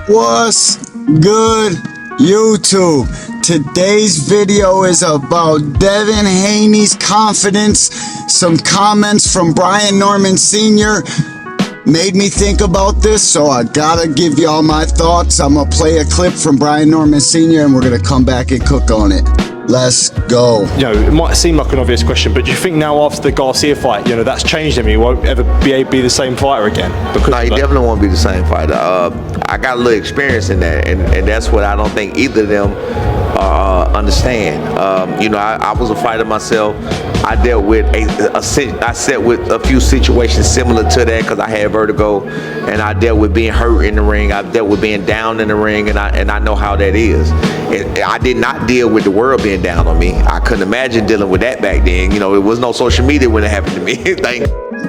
What's good, YouTube? Today's video is about Devin Haney's confidence. Some comments from Brian Norman Sr. made me think about this, so I gotta give y'all my thoughts. I'm gonna play a clip from Brian Norman Sr. and we're gonna come back and cook on it. Let's go. It might seem like an obvious question, but do you think now after the Garcia fight, that's changed him? He won't ever be the same fighter again? No, he definitely won't be the same fighter. I got a little experience in that, and that's what I don't think either of them understand. I was a fighter myself. I dealt with I sat with a few situations similar to that because I had vertigo, and I dealt with being hurt in the ring. I dealt with being down in the ring, and I know how that is. I did not deal with the world being down on me. I couldn't imagine dealing with that back then. It was no social media when it happened to me.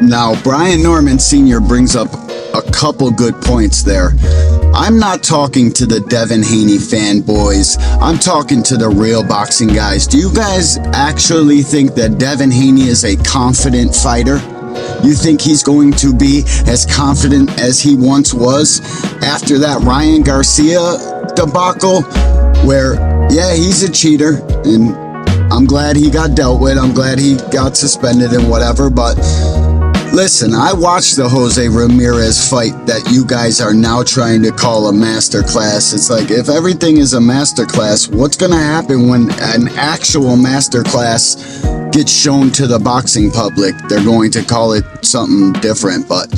Now, Brian Norman Sr. brings up a couple good points there. I'm not talking to the Devin Haney fanboys. I'm talking to the real boxing guys. Do you guys actually think that Devin Haney is a confident fighter? You think he's going to be as confident as he once was after that Ryan Garcia debacle where, yeah, he's a cheater and I'm glad he got dealt with. I'm glad he got suspended and whatever, but listen, I watched the Jose Ramirez fight that you guys are now trying to call a masterclass. It's like, if everything is a masterclass, what's going to happen when an actual masterclass gets shown to the boxing public? They're going to call it something different, but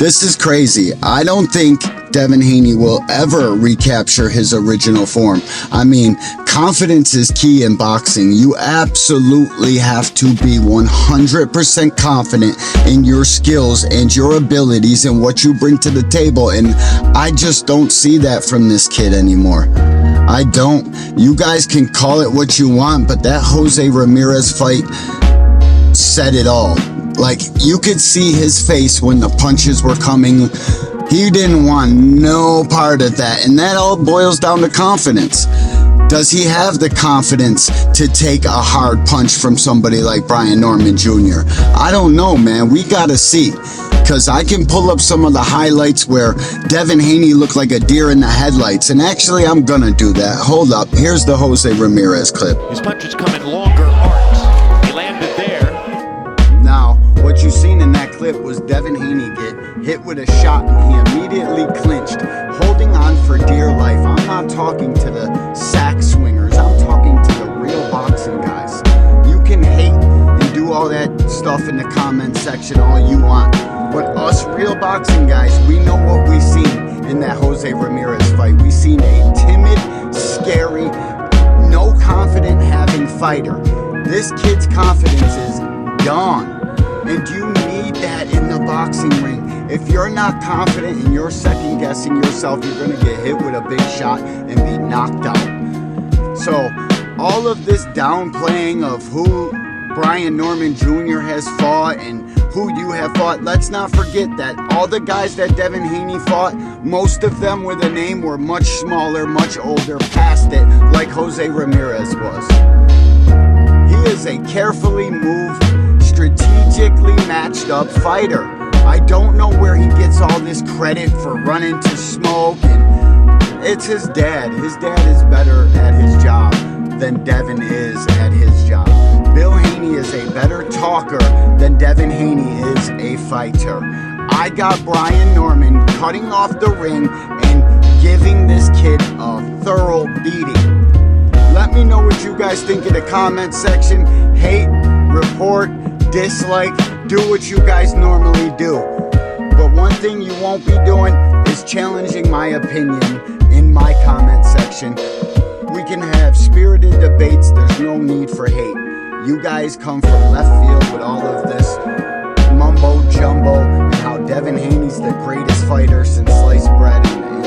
this is crazy. I don't think Devin Haney will ever recapture his original form. I mean, confidence is key in boxing. You absolutely have to be 100% confident in your skills and your abilities and what you bring to the table, and I just don't see that from this kid anymore. I don't. You guys can call it what you want, but that Jose Ramirez fight said it all. Like, you could see his face when the punches were coming. He didn't want no part of that, and that all boils down to confidence. Does he have the confidence to take a hard punch from somebody like Brian Norman Jr.? I don't know, man. We gotta see. Because I can pull up some of the highlights where Devin Haney looked like a deer in the headlights, and actually I'm gonna do that. Hold up, here's the Jose Ramirez clip. His punches come in longer arcs. He landed there. Now, what you seen in that clip was Devin Haney get hit with a shot and he immediately clinched, holding on for dear life. I'm not talking to the sack swingers, I'm talking to the real boxing guys. You can hate and do all that stuff in the comment section all you want, but us real boxing guys, we know what we seen in that Jose Ramirez fight. We seen a timid, scary, no confident having fighter. This kid's confidence is gone. And you need that in the boxing ring. If you're not confident and you're second guessing yourself, you're gonna get hit with a big shot and be knocked out. So all of this downplaying of who Brian Norman Jr. has fought and who you have fought, let's not forget that all the guys that Devin Haney fought, most of them with a name were much smaller, much older, past it, like Jose Ramirez was. He is a carefully moved, strategically matched up fighter. I don't know where he gets all this credit for running to smoke, and it's his dad. His dad is better at his job than Devin is at his job. Bill Haney is a better talker than Devin Haney is a fighter. I got Brian Norman cutting off the ring and giving this kid a thorough beating. Let me know what you guys think in the comment section. Hate, report, dislike, do what you guys normally do. But one thing you won't be doing is challenging my opinion in my comment section. We can have spirited debates, there's no need for hate. You guys come from left field with all of this mumbo jumbo and how Devin Haney's the greatest fighter since sliced bread and